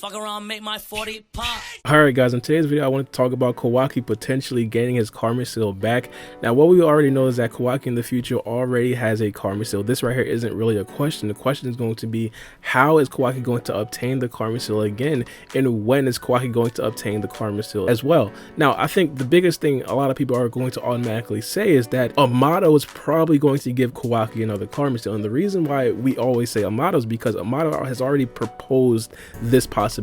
Fuck around, make my 40 pop. Alright guys, in today's video I want to talk about Kawaki potentially gaining his karma seal back. Now what we already know is that Kawaki in the future already has a karma seal. This right here isn't really a question. The question is going to be, how is Kawaki going to obtain the karma seal again, and when is Kawaki going to obtain the karma seal as well? Now I think the biggest thing a lot of people are going to automatically say is that Amato is probably going to give Kawaki another karma seal, and the reason why we always say Amato is because Amato has already proposed this possibility.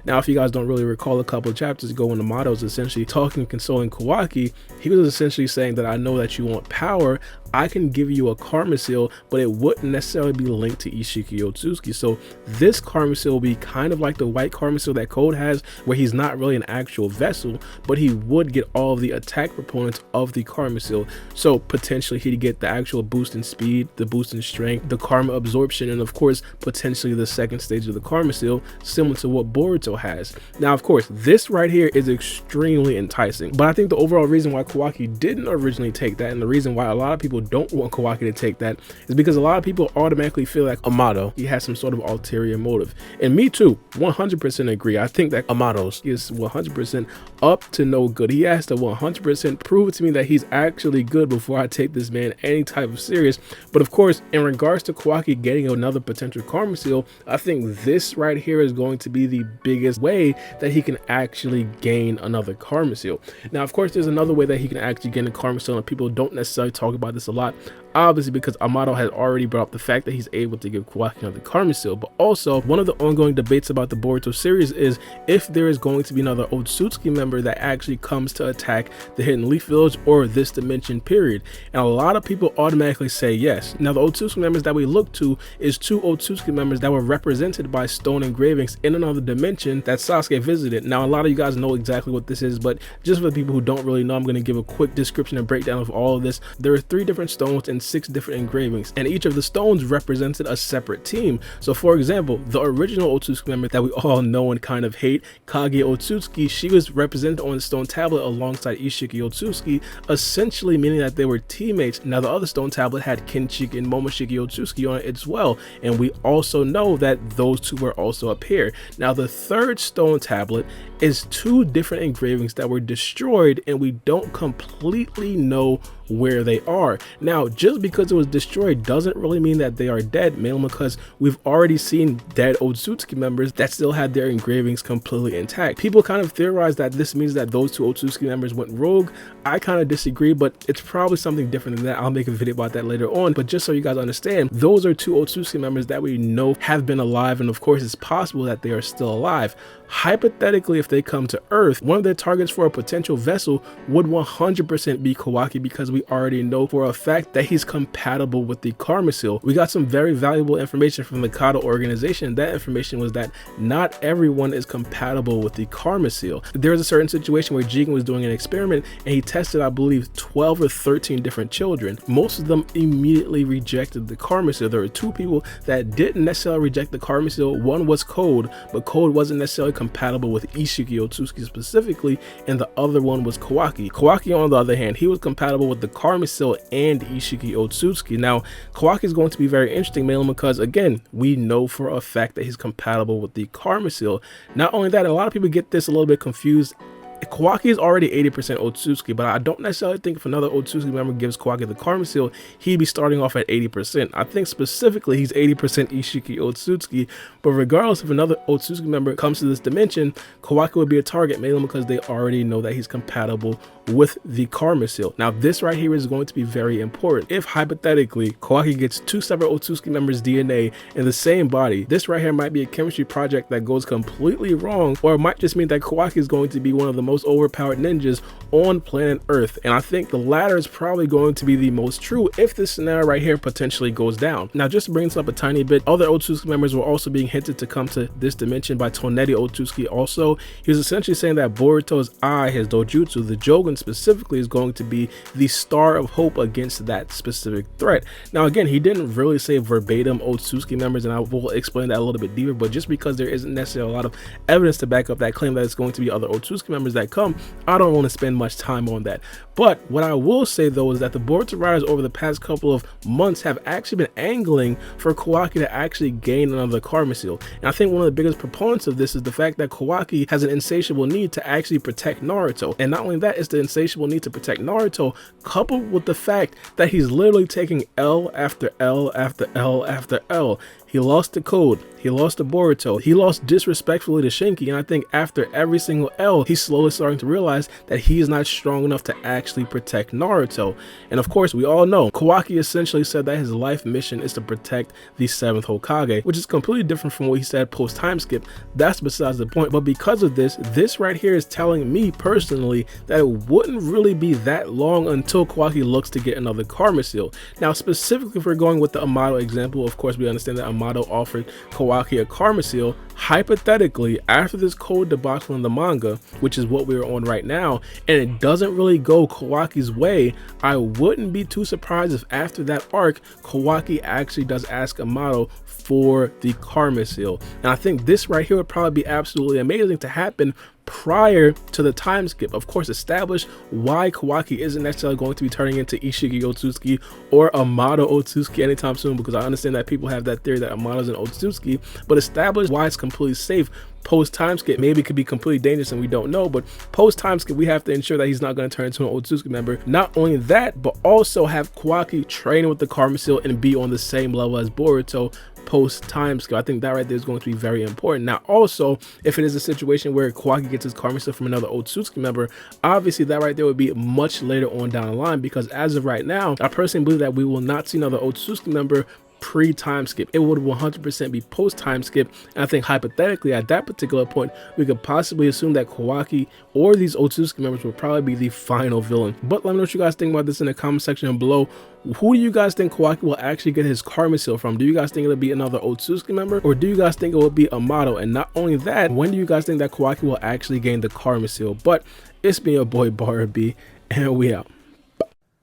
Now if you guys don't really recall, a couple of chapters ago when Amato was essentially talking and consoling Kawaki, he was essentially saying that I know that you want power, I can give you a karma seal, but it wouldn't necessarily be linked to Isshiki Otsutsuki. So this karma seal will be kind of like the white karma seal that Code has, where he's not really an actual vessel, but he would get all of the attack proponents of the karma seal. So potentially he'd get the actual boost in speed, the boost in strength, the karma absorption, and of course potentially the second stage of the karma seal, similar to what Boruto has. Now of course this right here is extremely enticing, but I think the overall reason why Kawaki didn't originally take that, and the reason why a lot of people don't want Kawaki to take that, is because a lot of people automatically feel like Amato, he has some sort of ulterior motive. And me too, 100% agree. I think that Amato is 100% up to no good. He has to 100% prove to me that he's actually good before I take this man any type of serious. But of course, in regards to Kawaki getting another potential karma seal, I think this right here is going to be the biggest way that he can actually gain another karma seal. Now of course there's another way that he can actually gain a karma seal, and people don't necessarily talk about this a lot, obviously because Amato has already brought up the fact that he's able to give Kawaki another karma seal. But also one of the ongoing debates about the Boruto series is if there is going to be another Otsutsuki member that actually comes to attack the Hidden Leaf Village or this dimension period, and a lot of people automatically say yes. Now the Otsutsuki members that we look to is two Otsutsuki members that were represented by stone engravings in another dimension that Sasuke visited. Now a lot of you guys know exactly what this is, but just for the people who don't really know, I'm going to give a quick description and breakdown of all of this. There are 3 different stones and 6 different engravings, and each of the stones represented a separate team. So for example, the original Otsutsuki member that we all know and kind of hate, Kage Otsutsuki, she was represented on the stone tablet alongside Isshiki Otsutsuki, essentially meaning that they were teammates. Now the other stone tablet had Kinshiki and Momoshiki Otsutsuki on it as well, and we also know that those two were also a pair. Now the third stone tablet is 2 different engravings that were destroyed, and we don't completely know where they are. Now just because it was destroyed doesn't really mean that they are dead, mainly because we've already seen dead Otsutsuki members that still had their engravings completely intact. People kind of theorize that this means that those 2 Otsutsuki members went rogue. I kind of disagree, but it's probably something different than that. I'll make a video about that later on, but just so you guys understand, those are 2 Otsutsuki members that we know have been alive, and of course it's possible that they are still alive. Hypothetically, if they come to Earth, one of their targets for a potential vessel would 100% be Kawaki, because we already know for a fact that he's compatible with the karma seal. We got some very valuable information from the Kado organization. That information was that not everyone is compatible with the karma seal. There was a certain situation where Jigen was doing an experiment and he tested, I believe, 12 or 13 different children. Most of them immediately rejected the karma seal. There were 2 people that didn't necessarily reject the karma seal. One was Code, but Code wasn't necessarily compatible with Isshiki Otsutsuki specifically, and the other one was Kawaki. Kawaki, on the other hand, he was compatible with the karma seal and Isshiki Otsutsuki. Now Kawaki is going to be very interesting, mainly because again we know for a fact that he's compatible with the karma seal. Not only that, a lot of people get this a little bit confused. Kawaki is already 80% Otsutsuki, but I don't necessarily think if another Otsutsuki member gives Kawaki the karma seal, he'd be starting off at 80%. I think specifically he's 80% Isshiki Otsutsuki, but regardless if another Otsutsuki member comes to this dimension, Kawaki would be a target, mainly because they already know that he's compatible with the karma seal. Now this right here is going to be very important. If hypothetically Kawaki gets 2 separate Otsutsuki members' DNA in the same body, this right here might be a chemistry project that goes completely wrong, or it might just mean that Kawaki is going to be one of the most overpowered ninjas on planet Earth, and I think the latter is probably going to be the most true if this scenario right here potentially goes down. Now just to bring this up a tiny bit, other Otsutsuki members were also being hinted to come to this dimension by toneri Otsutsuki. Also, he was essentially saying that Boruto's eye, his dojutsu, the Jogan specifically, is going to be the star of hope against that specific threat. Now again, he didn't really say verbatim Otsutsuki members, and I will explain that a little bit deeper, but just because there isn't necessarily a lot of evidence to back up that claim that it's going to be other Otsutsuki members that come, I don't want to spend much time on that. But what I will say though is that the Boruto writers over the past couple of months have actually been angling for Kawaki to actually gain another karma seal. And I think one of the biggest proponents of this is the fact that Kawaki has an insatiable need to actually protect Naruto. And not only that, it's the insatiable need to protect Naruto coupled with the fact that he's literally taking L after L after L after L. He lost the code, he lost the Boruto, he lost disrespectfully to Shinki, and I think after every single L, he's slowly starting to realize that he is not strong enough to actually protect Naruto. And of course, we all know, Kawaki essentially said that his life mission is to protect the 7th Hokage, which is completely different from what he said post time skip. That's besides the point, but because of this, this right here is telling me personally that it wouldn't really be that long until Kawaki looks to get another karma seal. Now, specifically if we're going with the Amato example, of course, we understand that Amato offered Kawaki a karma seal. Hypothetically, after this code debacle in the manga, which is what we're on right now, and it doesn't really go Kawaki's way, I wouldn't be too surprised if after that arc, Kawaki actually does ask Amato for the karma seal. And I think this right here would probably be absolutely amazing to happen prior to the time skip. Of course, establish why Kawaki isn't necessarily going to be turning into Isshiki Otsutsuki or Amato Otsutsuki anytime soon, because I understand that people have that theory that Amato's an Otsutsuki, but establish why it's completely safe post time skip. Maybe it could be completely dangerous and we don't know, but post time skip we have to ensure that he's not going to turn into an Otsutsuki member. Not only that, but also have Kawaki training with the karma seal and be on the same level as Boruto post time skip. I think that right there is going to be very important. Now also, if it is a situation where Kawaki gets his karma seal from another Otsutsuki member, obviously that right there would be much later on down the line, because as of right now, I personally believe that we will not see another Otsutsuki member pre-time skip. It would 100% be post-time skip, and I think hypothetically at that particular point we could possibly assume that Kawaki or these Otsutsuki members will probably be the final villain. But let me know what you guys think about this in the comment section below. Who do you guys think Kawaki will actually get his karma seal from? Do you guys think it'll be another Otsutsuki member, or do you guys think it will be Amato? And not only that, when do you guys think that Kawaki will actually gain the karma seal? But it's been your boy Baara B, and we out.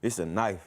It's a knife.